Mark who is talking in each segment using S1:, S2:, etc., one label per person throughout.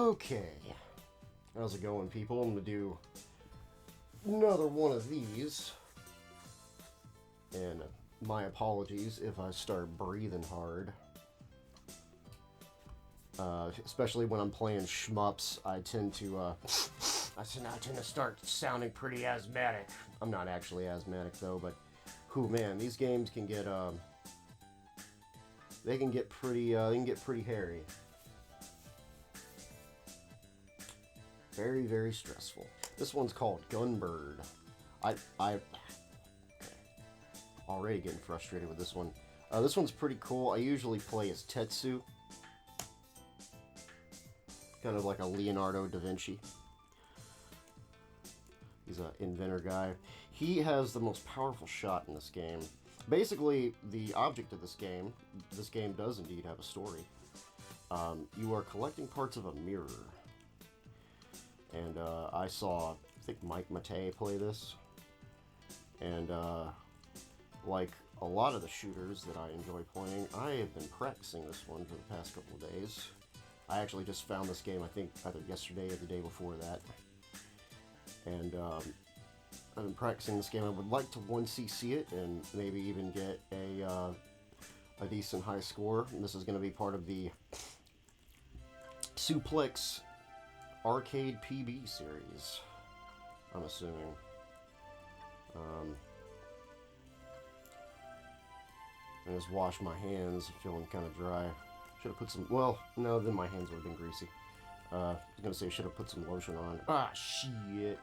S1: Okay, how's it going, people? I'm gonna do another one of these, and my apologies if I start breathing hard. Especially when I'm playing shmups, I tend to start sounding pretty asthmatic. I'm not actually asthmatic though, but man, these games can get they can get pretty hairy. Very, very stressful. This one's called Gunbird. I already getting frustrated with this one. This one's pretty cool. I usually play as Tetsu. Kind of like a Leonardo da Vinci. He's an inventor guy. He has the most powerful shot in this game. Basically, the object of this game does indeed have a story. You are collecting parts of a mirror. And I saw, I think Mike Matei play this. And like a lot of the shooters that I enjoy playing, I have been practicing this one for the past couple of days. I actually just found this game, I think, either yesterday or the day before that. And I've been practicing this game. I would like to 1cc it and maybe even get a decent high score. And this is going to be part of the Suplects Arcade PB series, I'm assuming. I just washed my hands, feeling kind of dry. Should have put some, well, no, then my hands would have been greasy. I was going to say should have put some lotion on. Ah, shit.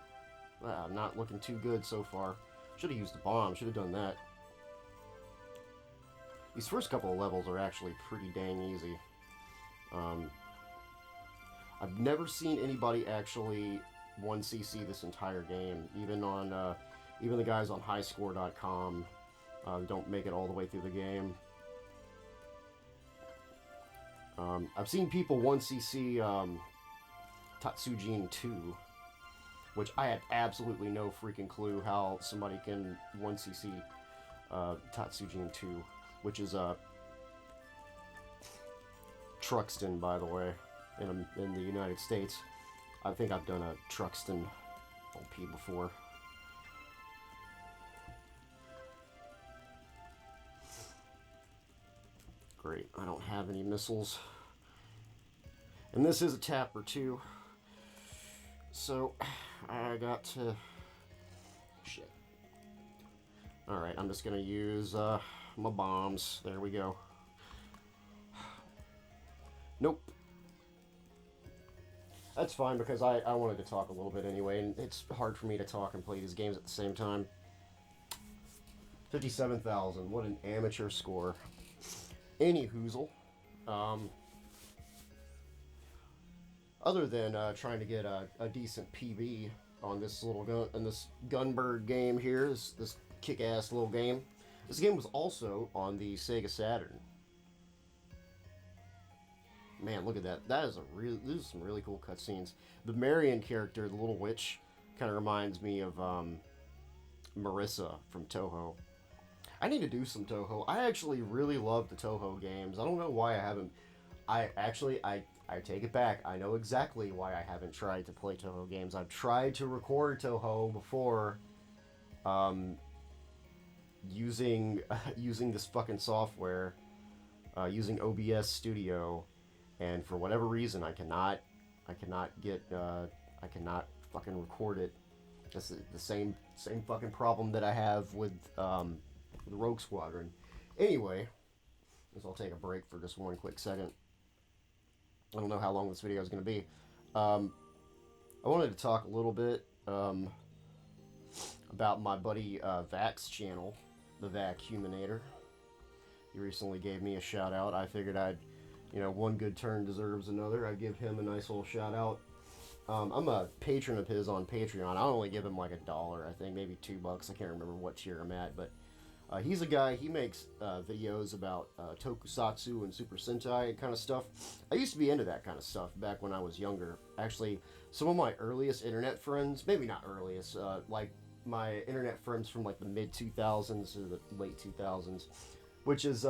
S1: Not looking too good so far. Should have used the bomb, should have done that. These first couple of levels are actually pretty dang easy. I've never seen anybody actually 1cc this entire game. Even on, even the guys on highscore.com don't make it all the way through the game. I've seen people 1cc Tatsujin 2, which I had absolutely no freaking clue how somebody can 1cc Tatsujin 2, which is Truxton, by the way. In the United States. I think I've done a Truxton LP before. Great, I don't have any missiles. And this is a tapper too. So, I got to... Shit. Alright, I'm just gonna use my bombs. There we go. Nope. That's fine, because I wanted to talk a little bit anyway, and it's hard for me to talk and play these games at the same time. 57,000, what an amateur score. Any hoozle. Other than trying to get a decent PB on this little Gunbird game here, this kick-ass little game. This game was also on the Sega Saturn. Man, look at that. This is some really cool cutscenes. The Marion character, the little witch, kind of reminds me of Marissa from Toho. I need to do some Toho. I actually really love the Toho games. I don't know why I haven't... I take it back. I know exactly why I haven't tried to play Toho games. I've tried to record Toho before using this fucking software, using OBS Studio. And for whatever reason, I cannot fucking record it. That's the same fucking problem that I have with the Rogue Squadron. Anyway, I guess I'll take a break for just one quick second. I don't know how long this video is going to be. I wanted to talk a little bit about my buddy Vac's channel, the Vacuuminator. He recently gave me a shout out. I figured I'd, one good turn deserves another. I'd give him a nice little shout out. I'm a patron of his on Patreon. I only give him like $1, I think, maybe $2. I can't remember what tier I'm at, but he's a guy, he makes videos about tokusatsu and Super Sentai kind of stuff. I used to be into that kind of stuff back when I was younger. Actually, some of my earliest internet friends, maybe not earliest, like my internet friends from like the mid-2000s to the late 2000s, which is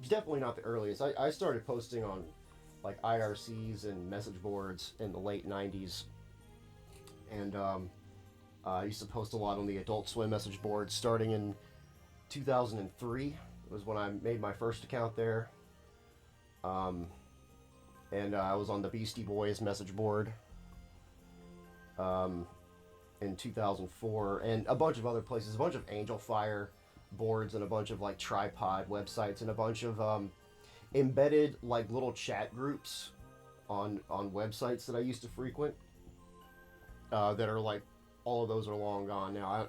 S1: definitely not the earliest. I started posting on like IRCs and message boards in the late '90s, and I used to post a lot on the Adult Swim message board starting in 2003 was when I made my first account there. Um, and I was on the Beastie Boys message board um, in 2004, and a bunch of other places, a bunch of Angel Fire boards, and a bunch of like tripod websites, and a bunch of embedded like little chat groups on websites that I used to frequent. That are like all of those are long gone now.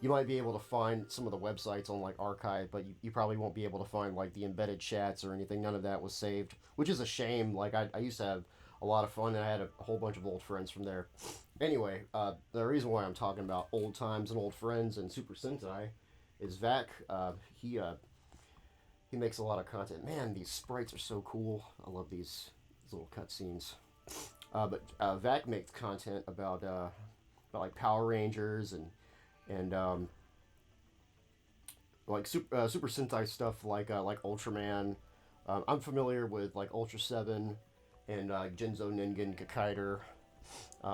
S1: You might be able to find some of the websites on like archive, but you probably won't be able to find like the embedded chats or anything. None of that was saved, which is a shame. Like I used to have a lot of fun, and I had a whole bunch of old friends from there. Anyway, the reason why I'm talking about old times and old friends and Super Sentai is Vac. He makes a lot of content. Man, these sprites are so cool. I love these little cutscenes. But Vac makes content about like Power Rangers and like Super Sentai stuff like Ultraman. I'm familiar with like Ultra Seven and Genzo Ningen Kakaider.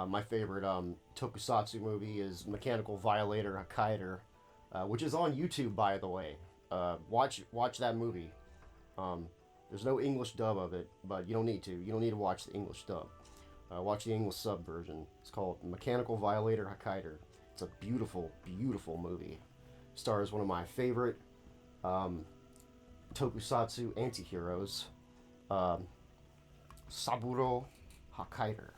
S1: My favorite tokusatsu movie is Mechanical Violator Hakaider, which is on YouTube, by the way. Watch that movie. Um, there's no English dub of it, but you don't need to. You don't need to watch the English dub. Watch the English sub version. It's called Mechanical Violator Hakaider. It's a beautiful, beautiful movie. Stars one of my favorite um, tokusatsu anti-heroes, um, Saburo Hakaider.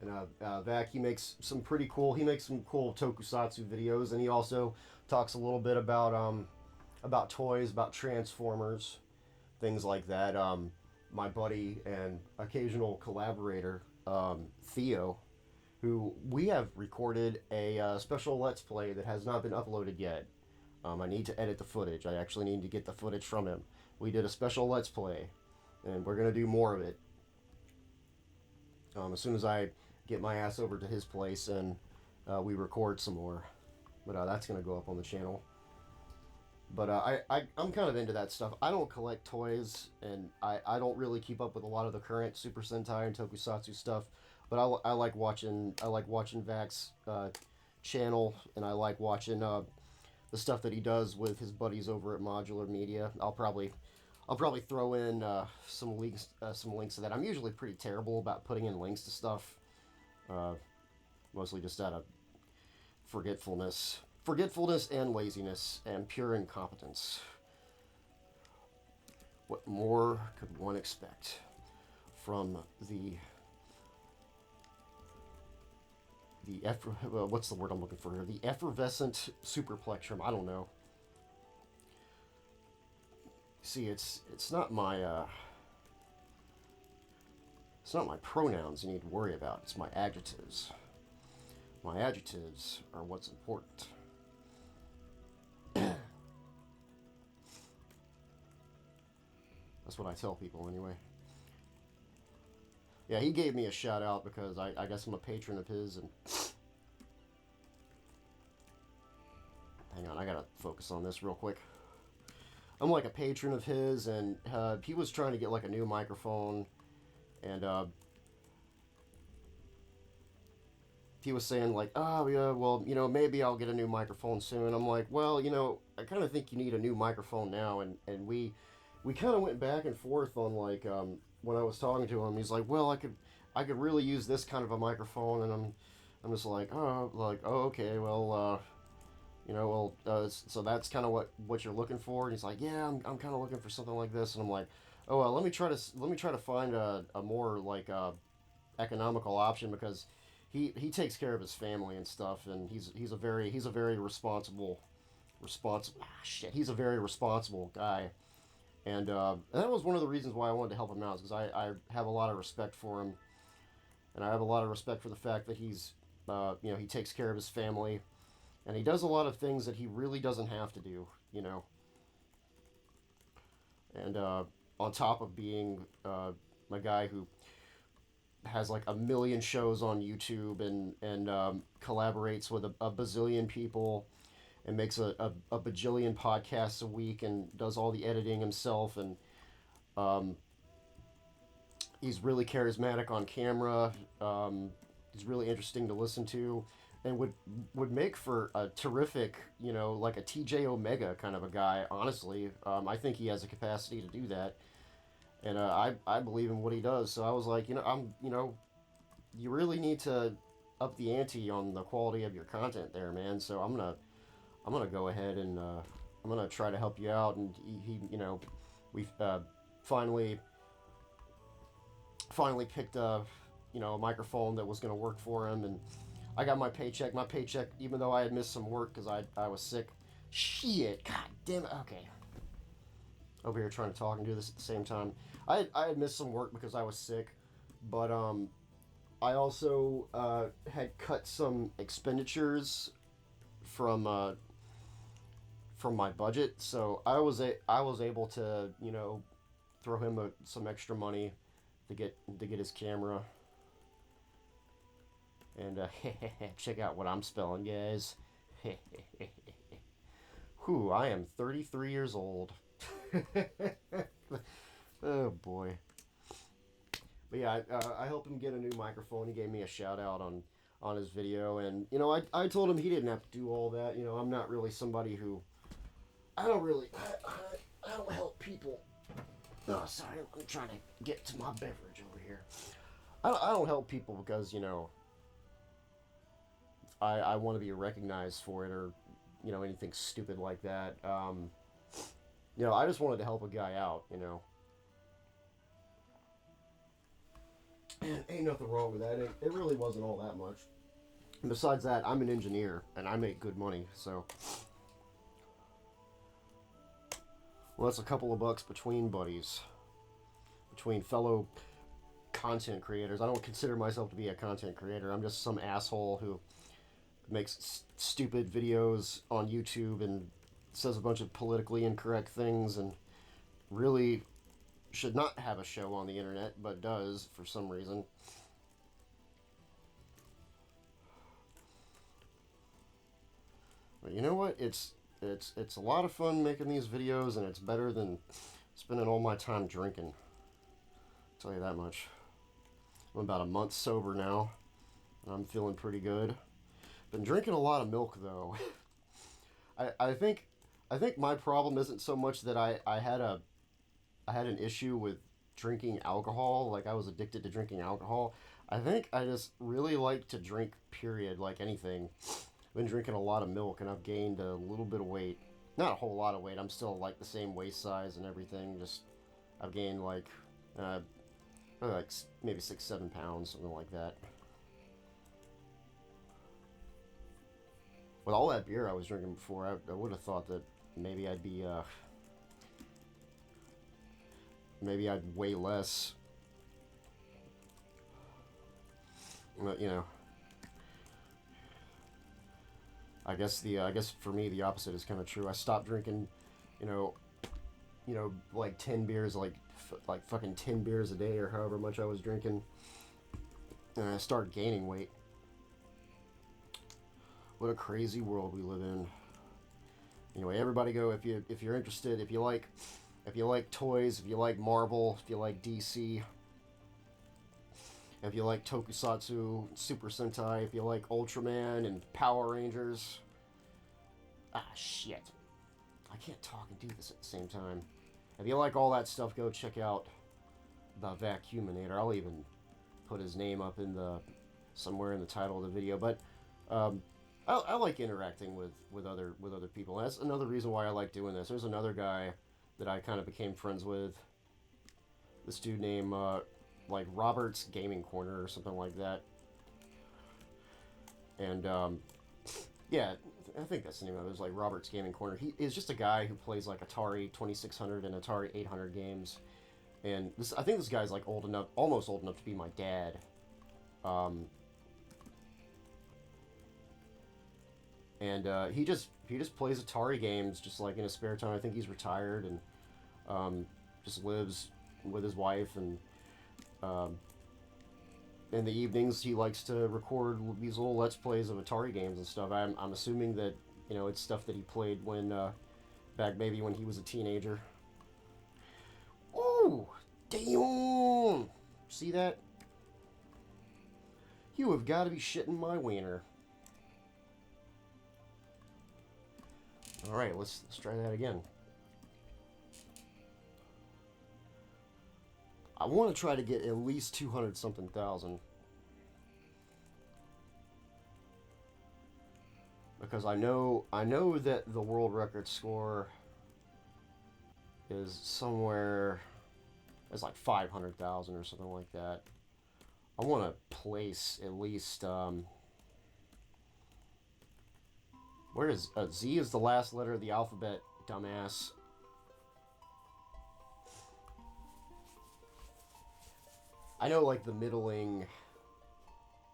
S1: And Vac, he makes some pretty cool. He makes some cool tokusatsu videos, and he also talks a little bit about toys, about Transformers, things like that. My buddy and occasional collaborator, Theo, who we have recorded a special Let's Play that has not been uploaded yet. I need to edit the footage. I actually need to get the footage from him. We did a special Let's Play, and we're going to do more of it. As soon as I get my ass over to his place and we record some more. But that's going to go up on the channel. But I'm kind of into that stuff. I don't collect toys, and I don't really keep up with a lot of the current Super Sentai and Tokusatsu stuff. But I like watching Vac's channel, and I like watching the stuff that he does with his buddies over at Modular Media. I'll probably throw in some links to that. I'm usually pretty terrible about putting in links to stuff, mostly just out of forgetfulness and laziness and pure incompetence. What more could one expect from what's the word I'm looking for here? The effervescent superplectrum. I don't know. See, it's not my pronouns you need to worry about. It's my adjectives. My adjectives are what's important. That's what I tell people anyway. Yeah, he gave me a shout out because I guess I'm a patron of his, and hang on, I gotta focus on this real quick. I'm like a patron of his, and he was trying to get like a new microphone, and he was saying like, oh yeah, well, maybe I'll get a new microphone soon. I'm like, well, I kind of think you need a new microphone now, and we kind of went back and forth on like when I was talking to him. He's like, well, I could really use this kind of a microphone, and I'm just like, okay, well, so that's kind of what you're looking for. And he's like, yeah, I'm kind of looking for something like this, and I'm like, oh well, let me try to find a more like economical option, because he takes care of his family and stuff, and he's a very responsible he's a very responsible guy. And that was one of the reasons why I wanted to help him out, because I have a lot of respect for him, and I have a lot of respect for the fact that he's he takes care of his family, and he does a lot of things that he really doesn't have to do, and on top of being a guy who has like a million shows on YouTube, and collaborates with a bazillion people, and makes a bajillion podcasts a week, and does all the editing himself, and Um, he's really charismatic on camera. He's really interesting to listen to, and would make for a terrific, like a TJ Omega kind of a guy. Honestly, I think he has the capacity to do that, and I believe in what he does. So I was like, you really need to up the ante on the quality of your content there, man. So I'm gonna go ahead and I'm gonna try to help you out. And we finally picked a microphone that was gonna work for him, and I got my paycheck. My paycheck, even though I had missed some work because I was sick. Shit, god damn it. Okay, over here trying to talk and do this at the same time. I had missed some work because I was sick, but I also had cut some expenditures from my budget, so I was able to throw him some extra money to get his camera. And check out what I'm spelling, guys. Whew, I am 33 years old. Oh boy. But yeah, I helped him get a new microphone. He gave me a shout out on his video, and I told him he didn't have to do all that. I'm not really somebody who I don't really I don't help people. Oh, sorry, I'm trying to get to my beverage over here. I don't help people because I want to be recognized for it, or anything stupid like that. I just wanted to help a guy out. Ain't nothing wrong with that. It really wasn't all that much. And besides that, I'm an engineer and I make good money, so well, that's a couple of bucks between buddies, between fellow content creators. I don't consider myself to be a content creator. I'm just some asshole who makes stupid videos on YouTube and says a bunch of politically incorrect things and really should not have a show on the internet, but does for some reason. But you know what? It's a lot of fun making these videos, and it's better than spending all my time drinking. I'll tell you that much. I'm about a month sober now, and I'm feeling pretty good. Been drinking a lot of milk though. I think my problem isn't so much that I had an issue with drinking alcohol, like I was addicted to drinking alcohol. I think I just really like to drink, period, like anything. I've been drinking a lot of milk and I've gained a little bit of weight. Not a whole lot of weight. I'm still like the same waist size and everything. Just I've gained like maybe 6-7 pounds, something like that. With all that beer I was drinking before, I would have thought that maybe maybe I'd weigh less. But I guess for me the opposite is kind of true. I stopped drinking, like 10 beers, like fucking 10 beers a day or however much I was drinking, and I started gaining weight. What a crazy world we live in. Anyway, everybody go if you're interested, if you like toys, if you like Marvel, if you like DC, if you like Tokusatsu, Super Sentai, if you like Ultraman and Power Rangers. Ah, shit. I can't talk and do this at the same time. If you like all that stuff, go check out the Vacuuminator. I'll even put his name up somewhere in the title of the video. But I like interacting with other people. And that's another reason why I like doing this. There's another guy that I kind of became friends with. This dude named like Robert's Gaming Corner or something like that. And yeah, I think that's the name of it. It was like Robert's Gaming Corner. He is just a guy who plays like Atari 2600 and Atari 800 games. And I think this guy's like almost old enough to be my dad. And he just plays Atari games just like in his spare time. I think he's retired and just lives with his wife, and in the evenings he likes to record these little Let's Plays of Atari games and stuff. I'm assuming that it's stuff that he played when back maybe when he was a teenager. Ooh, See that? You have got to be shitting my wiener. Alright, let's try that again. I want to try to get at least 200 something thousand. Because I know that the world record score is somewhere, it's like 500,000 or something like that. I want to place at least, where is, Z is the last letter of the alphabet, dumbass. I know, like, the middling,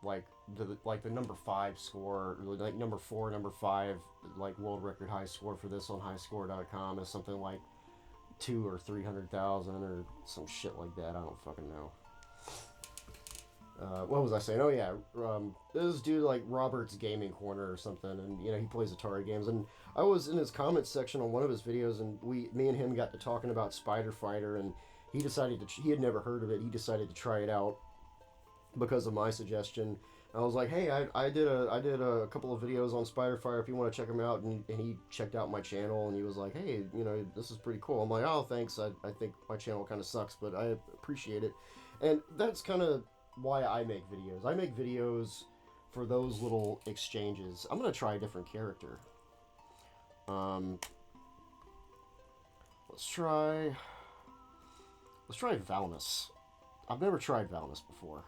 S1: like the number 5 score, like number 4, number 5, like world record high score for this on highscore.com is something like 200,000 or 300,000 or some shit like that. I don't fucking know. What was I saying? Oh yeah, this dude like Robert's Gaming Corner or something, and you know he plays Atari games. And I was in his comments section on one of his videos, and me and him got to talking about Spider Fighter, and he decided he had never heard of it. He decided to try it out because of my suggestion. I was like, hey, I did a couple of videos on Spider Fighter if you want to check them out, and he checked out my channel, and he was like, hey, you know, this is pretty cool. I'm like, oh, thanks. I think my channel kind of sucks, but I appreciate it. And that's kind of why I make videos. I make videos for those little exchanges. I'm gonna try a different character. Let's try Valmus. I've never tried Valmus before.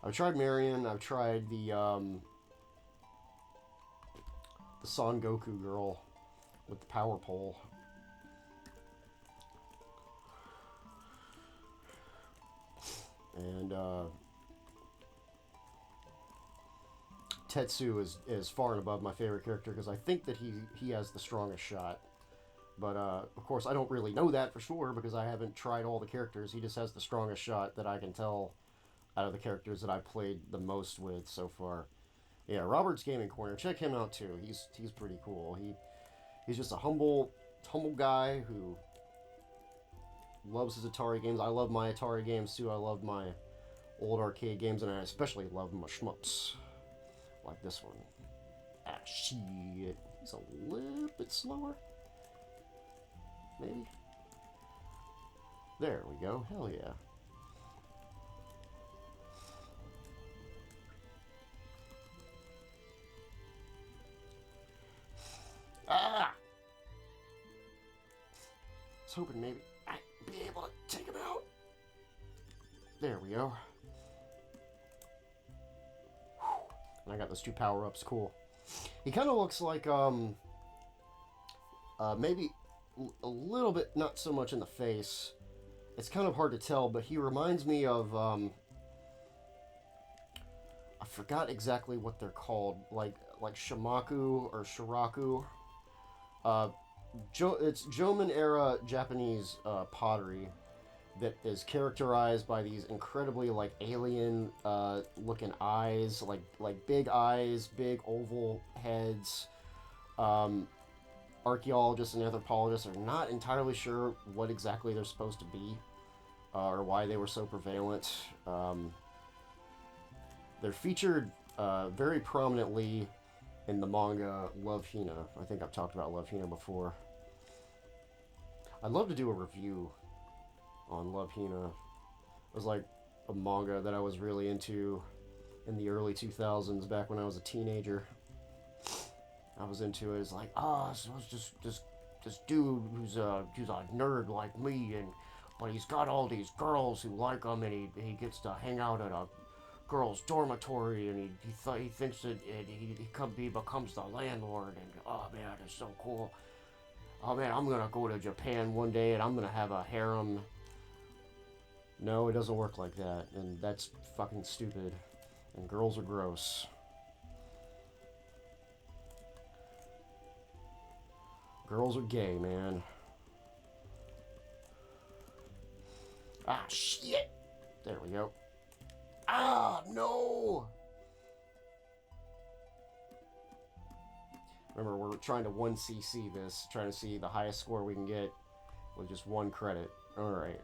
S1: I've tried Marion. I've tried the Son Goku girl with the power pole. And Tetsu is far and above my favorite character because I think that he has the strongest shot. But of course I don't really know that for sure because I haven't tried all the characters. He just has the strongest shot that I can tell out of the characters that I played the most with so far. Yeah, Robert's Gaming Corner. Check him out too. He's pretty cool. He's just a humble guy who loves his Atari games. I love my Atari games too. I love my old arcade games, and I especially love my shmups. Like this one. Ah, shit. He's a little bit slower. Maybe. There we go. Hell yeah. Ah! I was hoping maybe I'd be able to take him out. There we go. And I got those 2 power-ups. Cool. He kind of looks like, maybe a little bit, not so much in the face. It's kind of hard to tell, but he reminds me of, I forgot exactly what they're called. Like Shimaku or Shiraku. It's Jomon era Japanese pottery that is characterized by these incredibly like alien looking eyes, like big eyes, big oval heads. Archaeologists and anthropologists are not entirely sure what exactly they're supposed to be or why they were so prevalent. They're featured very prominently in the manga Love Hina. I think I've talked about Love Hina before. I'd love to do a review on Love Hina. It was like a manga that I was really into in the early 2000s, back when I was a teenager. I was into it. It's like, so it's just this dude who's a nerd like me, but he's got all these girls who like him, and he gets to hang out at a girl's dormitory, and he thinks that he becomes the landlord, and oh man, it's so cool. Oh man, I'm gonna go to Japan one day, and I'm gonna have a harem. No, it doesn't work like that, and that's fucking stupid. And girls are gross. Girls are gay, man. Ah, shit! There we go. Ah, no! Remember, we're trying to 1cc this, trying to see the highest score we can get with just 1 credit. Alright,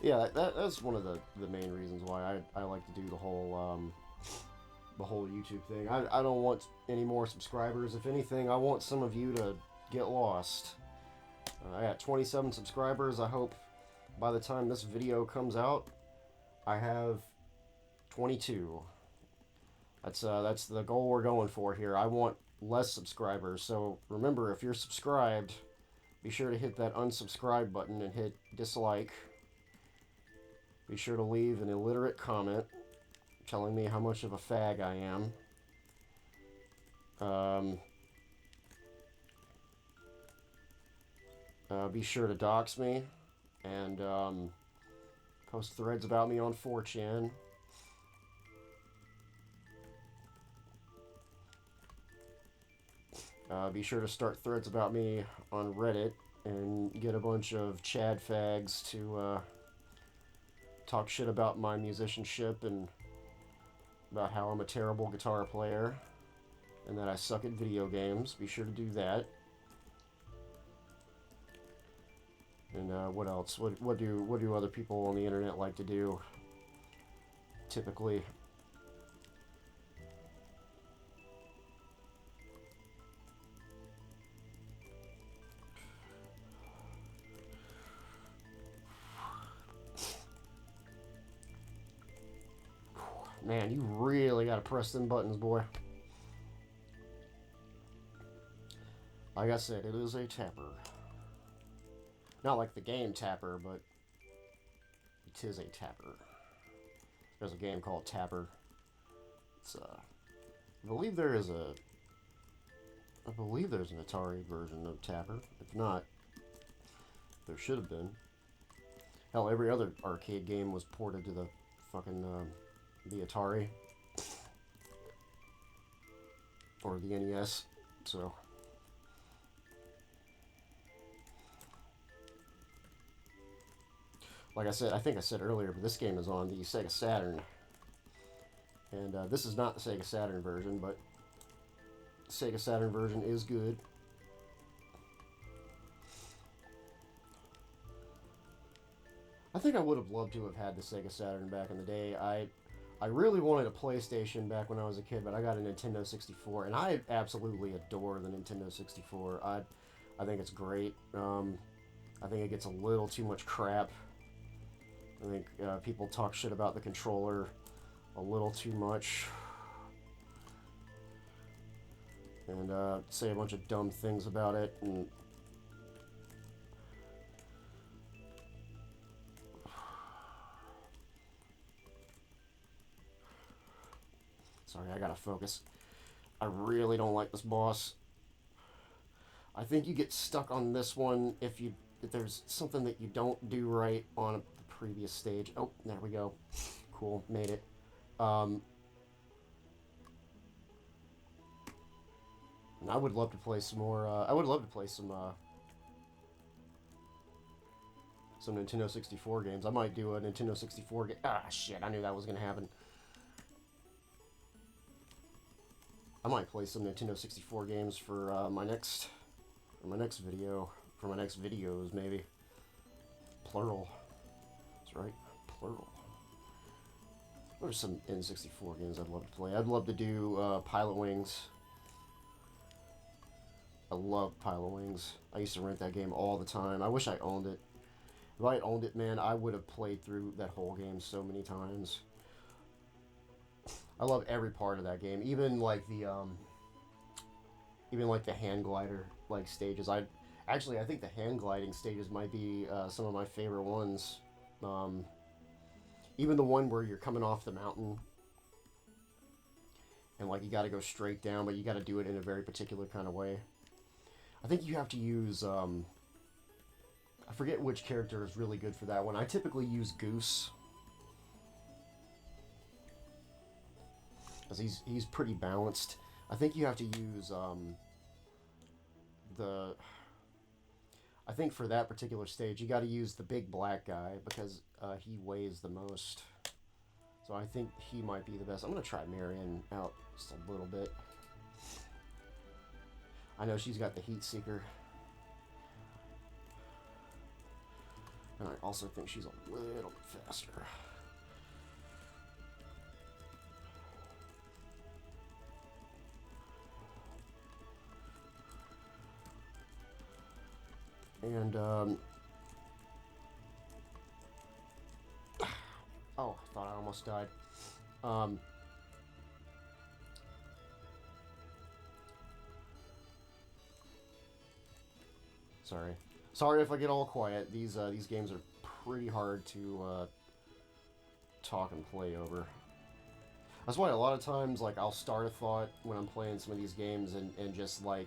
S1: yeah, that's one of the main reasons why I like to do the whole YouTube thing. I don't want any more subscribers. If anything, I want some of you to get lost. I got 27 subscribers. I hope by the time this video comes out, I have 22. That's the goal we're going for here. I want less subscribers. So remember, if you're subscribed, be sure to hit that unsubscribe button and hit dislike. Be sure to leave an illiterate comment telling me how much of a fag I am. Be sure to dox me and post threads about me on 4chan. Be sure to start threads about me on Reddit and get a bunch of Chad fags to talk shit about my musicianship and about how I'm a terrible guitar player and that I suck at video games. Be sure to do that. And what else? What do other people on the internet like to do? Typically. Man, you really gotta press them buttons, boy. Like I said, it is a tapper. Not like the game Tapper, but it is a tapper. There's a game called Tapper. It's I believe there's an Atari version of Tapper. If not, there should have been. Hell, every other arcade game was ported to the fucking the Atari or the NES. So. Like I said, I think I said earlier, but this game is on the Sega Saturn. And this is not the Sega Saturn version, but the Sega Saturn version is good. I think I would have loved to have had the Sega Saturn back in the day. I really wanted a PlayStation back when I was a kid, but I got a Nintendo 64, and I absolutely adore the Nintendo 64. I think it's great. I think it gets a little too much crap. I think people talk shit about the controller a little too much. And say a bunch of dumb things about it. And sorry, I gotta focus. I really don't like this boss. I think you get stuck on this one if there's something that you don't do right on a previous stage. Oh, there we go. Cool, made it. And I would love to play some more. I would love to play some Nintendo 64 games. I might do a Nintendo 64 game. Ah, shit! I knew that was gonna happen. I might play some Nintendo 64 games for my next video. For my next videos, maybe. Plural. That's right, plural. There's some N64 games I'd love to play. I'd love to do Pilot Wings. I love Pilot Wings. I used to rent that game all the time. I wish I owned it. If I owned it, man, I would have played through that whole game so many times. I love every part of that game, even like the hand glider like stages. I think the hand gliding stages might be some of my favorite ones. Even the one where you're coming off the mountain and like you got to go straight down, but you got to do it in a very particular kind of way. I think you have to use I forget which character is really good for that one. I typically use Goose because he's pretty balanced. I think you have to use I think for that particular stage, you got to use the big black guy because he weighs the most. So I think he might be the best. I'm going to try Marion out just a little bit. I know she's got the Heat Seeker. And I also think she's a little bit faster. And, oh, I thought I almost died. Sorry. Sorry if I get all quiet. These games are pretty hard to talk and play over. That's why a lot of times, like, I'll start a thought when I'm playing some of these games and just, like,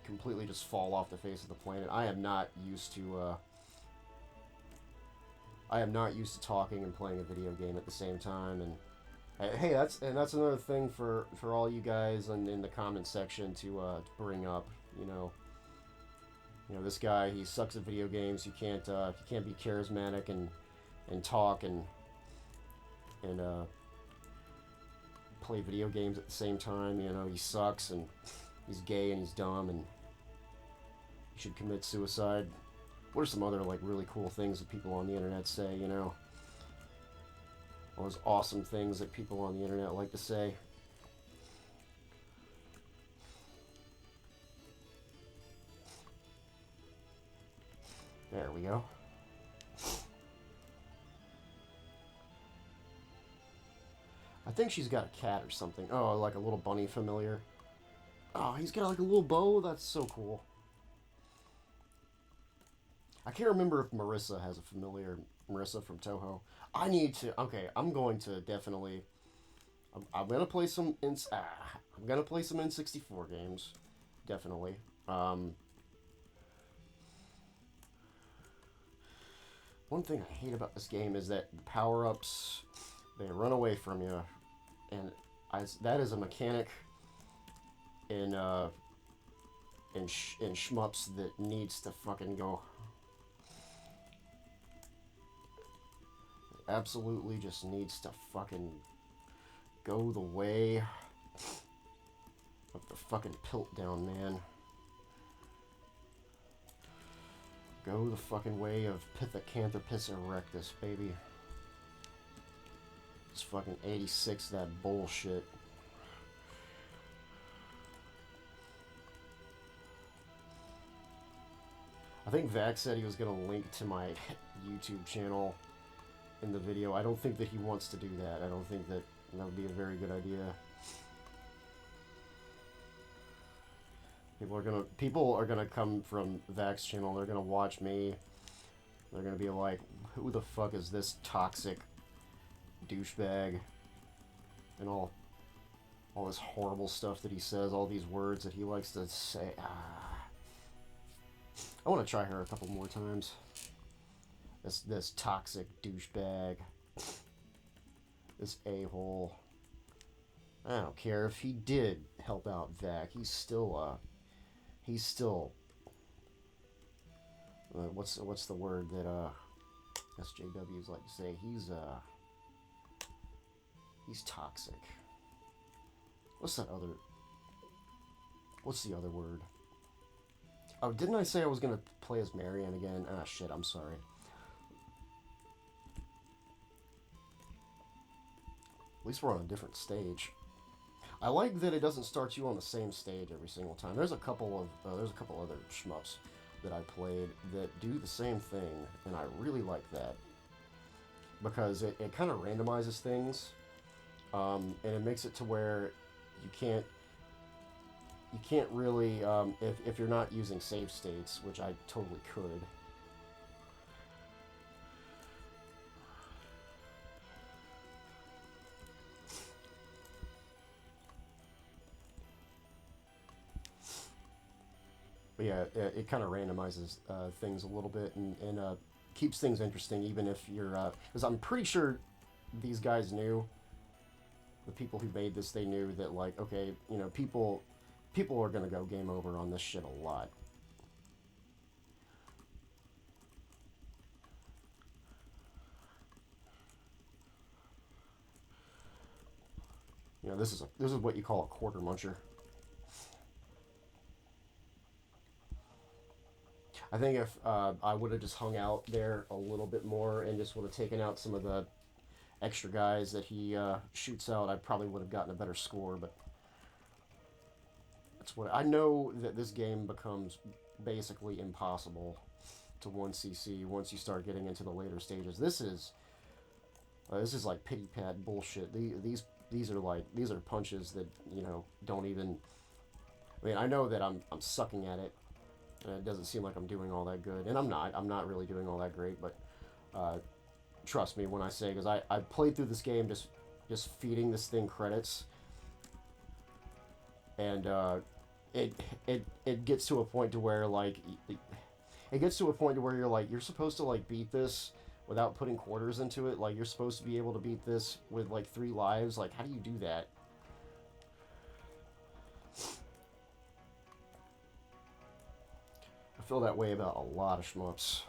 S1: completely just fall off the face of the planet. I am not used to talking and playing a video game at the same time. And hey, that's another thing for all you guys in the comment section to bring up. You know, this guy, he sucks at video games. He can't be charismatic and talk and play video games at the same time. You know, he sucks and he's gay and he's dumb and he should commit suicide. What are some other, like, really cool things that people on the internet say, you know? All those awesome things that people on the internet like to say. There we go. I think she's got a cat or something. Oh, like a little bunny familiar. Oh, he's got like a little bow. That's so cool. I can't remember if Marissa has a familiar. Marissa from Toho. I need to. Okay, I'm going to definitely. I'm gonna play some. I'm gonna play some N64 games. Definitely. One thing I hate about this game is that power-ups, they run away from you, and that is a mechanic in shmups that needs to fucking go. It absolutely just needs to fucking go the way of the fucking Piltdown, man. Go the fucking way of Pithecanthropus erectus, baby. It's fucking 86, that bullshit. I think Vax said he was going to link to my YouTube channel in the video. I don't think that he wants to do that. I don't think that would be a very good idea. People are gonna come from Vac's channel. They're gonna watch me. They're gonna be like, "Who the fuck is this toxic douchebag?" And all this horrible stuff that he says. All these words that he likes to say. I want to try her a couple more times. This toxic douchebag. This a-hole. I don't care if he did help out Vac. He's still what's the word that SJWs like to say? He's toxic. What's the other word? Oh, didn't I say I was gonna play as Marion again? Ah, shit, I'm sorry. At least we're on a different stage. I like that it doesn't start you on the same stage every single time. There's a couple other shmups that I played that do the same thing, and I really like that because it kind of randomizes things, and it makes it to where you can't really if you're not using save states, which I totally could. But yeah, it kind of randomizes things a little bit and keeps things interesting, even if you're... Because I'm pretty sure these guys knew, the people who made this, they knew that, like, okay, you know, people are going to go game over on this shit a lot. You know, this is what you call a quarter muncher. I think if I would have just hung out there a little bit more and just would have taken out some of the extra guys that he shoots out, I probably would have gotten a better score. But that's what I know, that this game becomes basically impossible to 1cc once you start getting into the later stages. This is like pity pat bullshit. These are like, these are punches that, you know, don't even. I mean, I know that I'm sucking at it. And it doesn't seem like I'm doing all that good, and I'm not. I'm not really doing all that great. But trust me when I say, because I played through this game just feeding this thing credits, and it gets to a point to where like it gets to a point to where you're like, you're supposed to like beat this without putting quarters into it. Like, you're supposed to be able to beat this with like 3 lives. Like, how do you do that? I feel that way about a lot of shmups.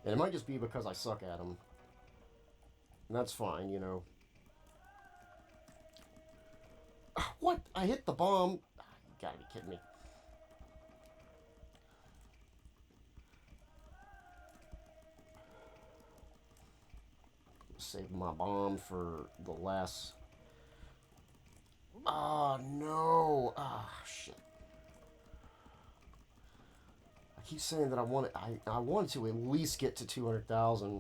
S1: And it might just be because I suck at them. And that's fine, you know. What? I hit the bomb? You gotta be kidding me. Save my bomb for the last. Oh, no. Ah, shit. I keep saying that I want to at least get to 200,000.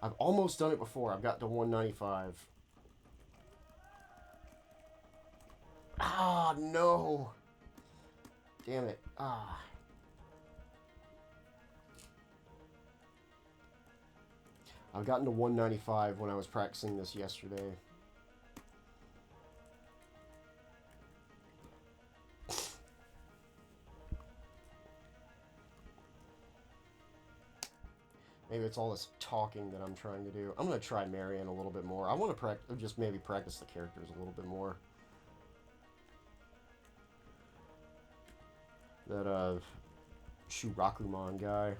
S1: I've almost done it before. I've got to 195. Ah, no. Damn it. Ah. I've gotten to 195 when I was practicing this yesterday. Maybe it's all this talking that I'm trying to do. I'm going to try Marion a little bit more. I want to just maybe practice the characters a little bit more. That Shurakumon guy,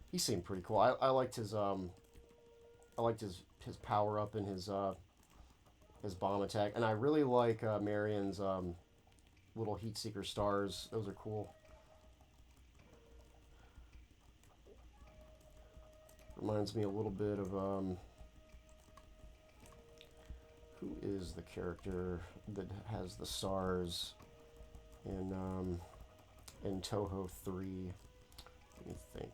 S1: he seemed pretty cool. I liked his power up and his bomb attack, and I really like Marion's little heat seeker stars. Those are cool. Reminds me a little bit of who is the character that has the stars in Toho 3? Let me think.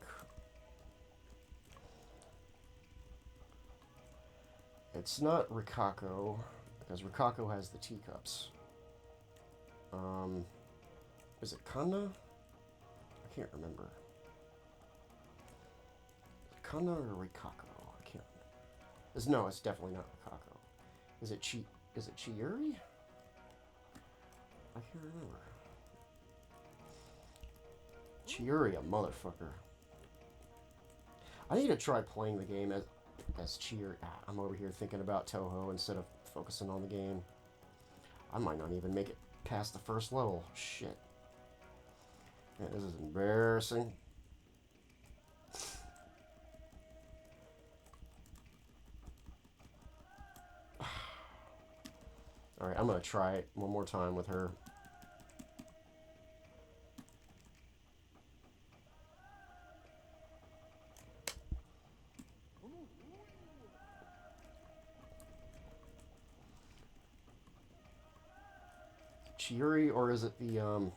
S1: It's not Rikako, because Rikako has the teacups. Is it Kana? I can't remember. Kana or Rikako? I can't remember. No, it's definitely not Rikako. Is it Chiuri? I can't remember. Chiuri, a motherfucker. I need to try playing the game as Chiuri. I'm over here thinking about Toho instead of focusing on the game. I might not even make it past the first level. Shit. Man, this is embarrassing. Alright, I'm gonna try it one more time with her. Chiuri, or is it the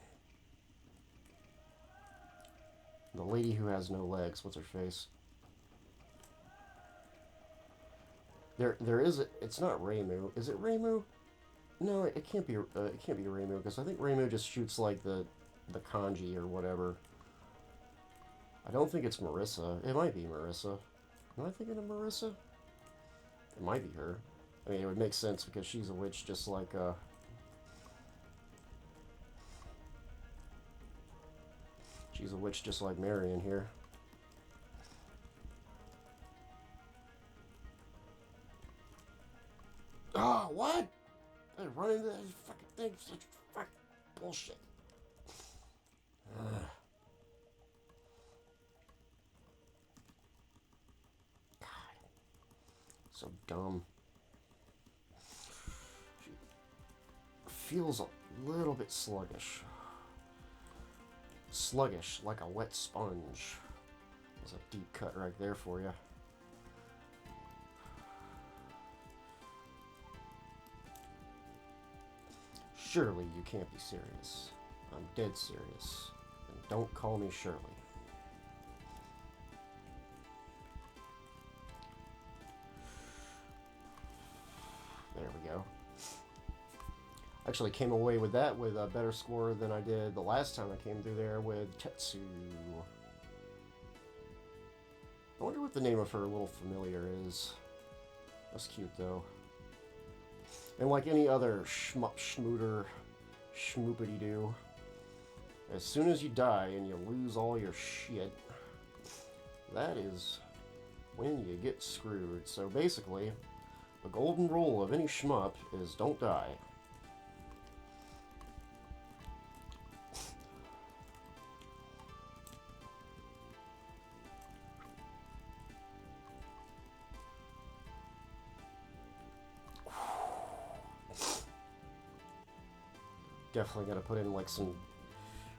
S1: lady who has no legs? What's her face? There is it's not Reimu. Is it Reimu? No, it can't be. It can't be Reimu, because I think Reimu just shoots like the kanji or whatever. I don't think it's Marissa. It might be Marissa. Am I thinking of Marissa? It might be her. I mean, it would make sense because she's a witch, just like she's a witch just like Marion here. Oh, what? I run into that fucking thing. Such fucking bullshit. God. So dumb. feels a little bit sluggish. Sluggish, like a wet sponge. There's a deep cut right there for you. Surely you can't be serious. I'm dead serious. And don't call me Shirley. There we go. Actually came away with that with a better score than I did the last time I came through there with Tetsu. I wonder what the name of her little familiar is. That's cute though. And like any other shmup schmooter schmoopity-doo, as soon as you die and you lose all your shit, that is when you get screwed. So basically, the golden rule of any shmup is don't die. Definitely gotta put in like some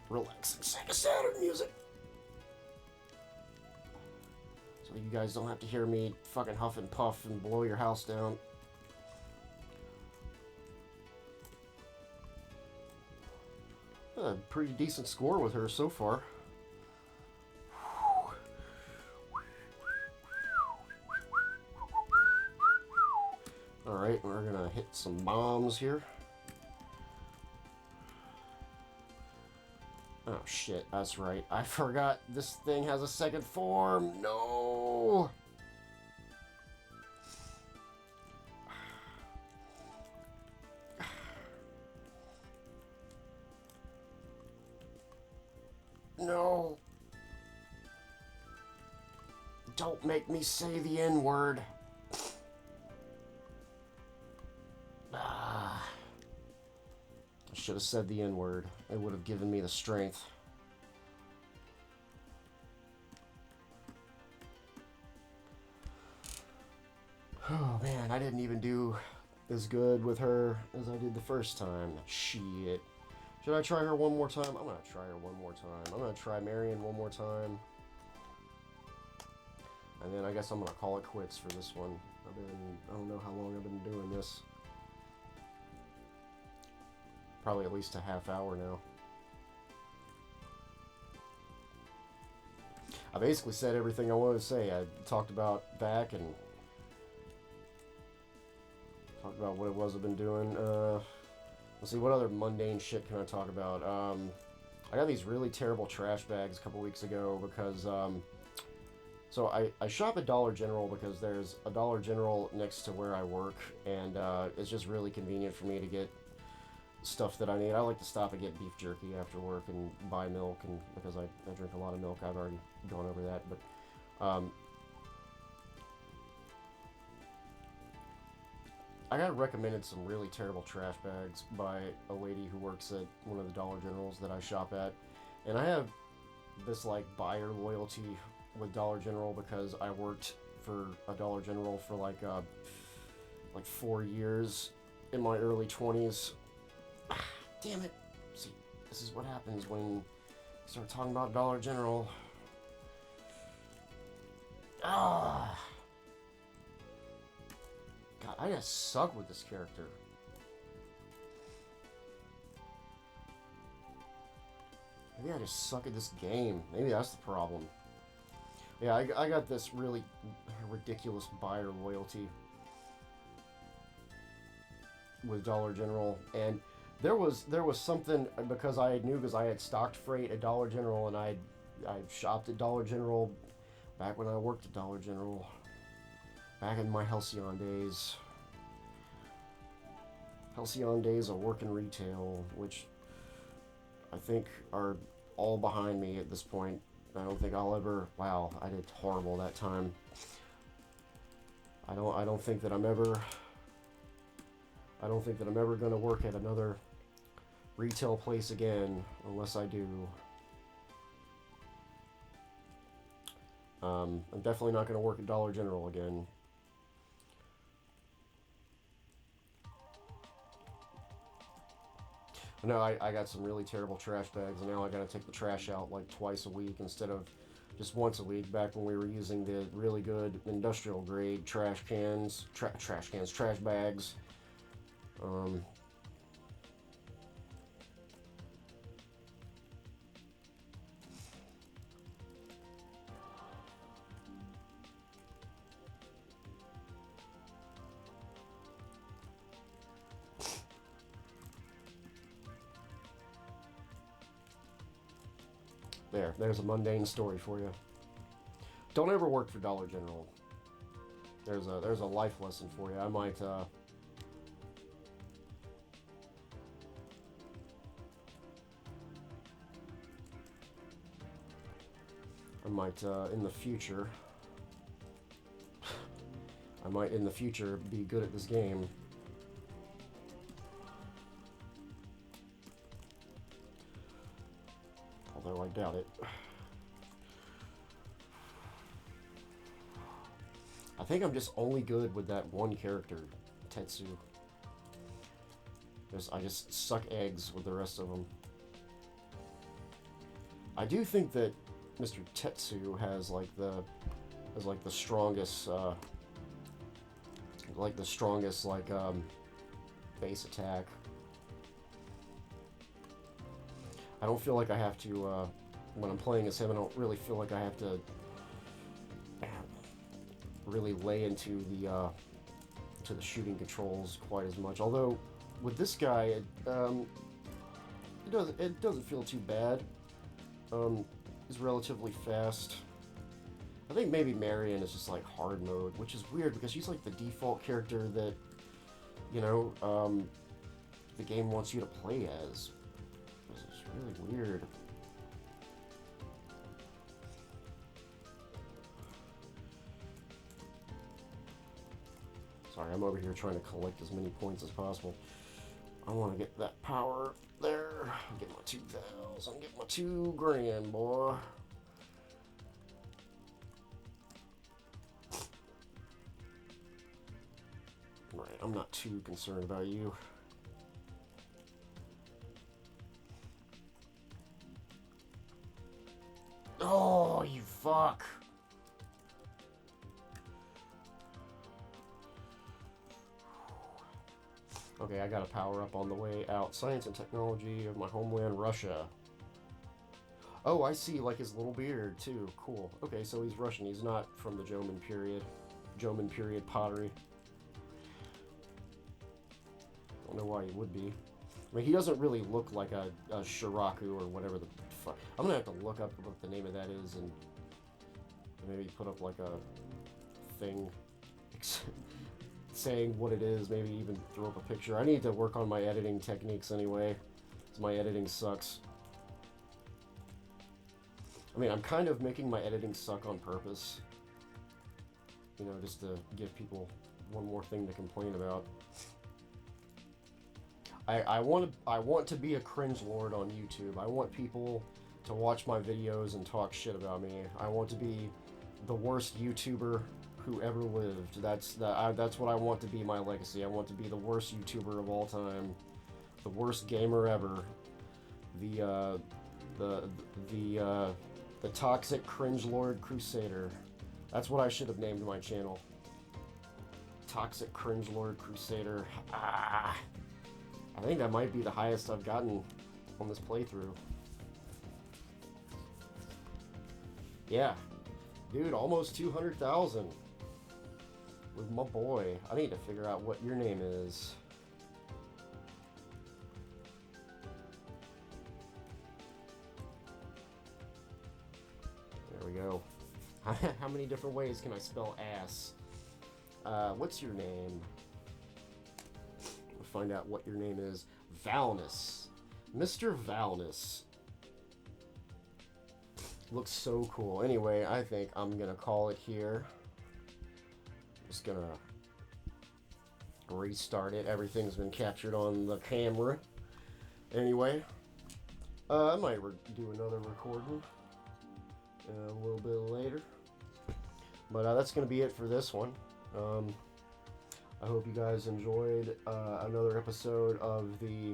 S1: relaxing Saga music, so that you guys don't have to hear me fucking huff and puff and blow your house down. A pretty decent score with her so far. Alright, we're gonna hit some bombs here. Oh shit, that's right. I forgot this thing has a second form. No! No. Don't make me say the N-word. I should have said the N-word. It would have given me the strength. Oh man, I didn't even do as good with her as I did the first time. Shit. Should I try her one more time? I'm gonna try her one more time. I'm gonna try Marion one more time. And then I guess I'm gonna call it quits for this one. I don't know how long I've been doing this. Probably at least a half hour now. I basically said everything I wanted to say. I talked about back and talked about what it was I've been doing. Let's see, what other mundane shit can I talk about? I got these really terrible trash bags a couple weeks ago because, so I shop at Dollar General because there's a Dollar General next to where I work, and it's just really convenient for me to get stuff that I need. I like to stop and get beef jerky after work and buy milk, and because I drink a lot of milk. I've already gone over that, but I got recommended some really terrible trash bags by a lady who works at one of the Dollar Generals that I shop at, and I have this like buyer loyalty with Dollar General because I worked for a Dollar General for like 4 years in my early 20s. Damn it. See, this is what happens when you start talking about Dollar General. God, I just suck with this character. Maybe I just suck at this game. Maybe that's the problem. Yeah, I got this really ridiculous buyer loyalty with Dollar General, and there was something because I knew because I had stocked freight at Dollar General, and I shopped at Dollar General back when I worked at Dollar General, back in my Halcyon days. Halcyon days of working retail, which I think are all behind me at this point. I don't think I'll ever. Wow, I did horrible that time. I don't think that I'm ever going to work at another retail place again unless I do. I'm definitely not going to work at Dollar General again. No, I got some really terrible trash bags, and now I gotta take the trash out like twice a week instead of just once a week. Back when we were using the really good industrial grade trash cans, trash bags. Um, there's a mundane story for you. Don't ever work for Dollar General. There's a life lesson for you. I might in the future. I might in the future be good at this game. Although I doubt it. I think I'm just only good with that one character, Tetsu. I just suck eggs with the rest of them. I do think that Mr. Tetsu has like the strongest base attack. I don't feel like I have to when I'm playing as him. I don't really feel like I have to really lay into the shooting controls quite as much. Although with this guy, it doesn't feel too bad. He's relatively fast. I think maybe Marion is just like hard mode, which is weird because she's like the default character that the game wants you to play as. It's really weird. Sorry, I'm over here trying to collect as many points as possible. I want to get that power there. Get my 2,000. Get my 2 grand, boy. Right, I'm not too concerned about you. Oh, you fuck. Okay, I got a power up on the way out. Science and technology of my homeland, Russia. Oh, I see, like his little beard, too. Cool. Okay, so he's Russian. He's not from the Jomon period. Jomon period pottery. Don't know why he would be. I mean, he doesn't really look like a Shiraku or whatever the fuck. I'm gonna have to look up what the name of that is and maybe put up like a thing saying what it is, maybe even throw up a picture. I need to work on my editing techniques anyway, because my editing sucks. I mean, I'm kind of making my editing suck on purpose. You know, just to give people one more thing to complain about. I want to be a Cringelord on YouTube. I want people to watch my videos and talk shit about me. I want to be the worst YouTuber who ever lived. That's what I want to be my legacy. I want to be the worst YouTuber of all time, the worst gamer ever, the toxic Cringelord Crusader. That's what I should have named my channel. Toxic Cringelord Crusader. Ah, I think that might be the highest I've gotten on this playthrough. Yeah, dude, almost 200,000. With my boy. I need to figure out what your name is. There we go. How many different ways can I spell ass? What's your name? We'll find out what your name is. Valnus. Mr. Valnus. Looks so cool. Anyway, I think I'm gonna call it here. Just gonna restart it. Everything's been captured on the camera. Anyway, I might do another recording a little bit later. But that's gonna be it for this one. I hope you guys enjoyed another episode of the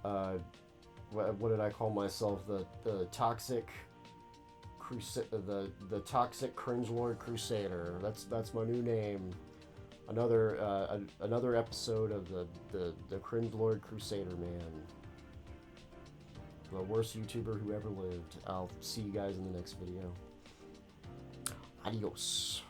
S1: What did I call myself? The toxic the toxic Cringelord Crusader. That's my new name. Another episode of the Cringelord Crusader, man. The worst YouTuber who ever lived. I'll see you guys in the next video. Adios.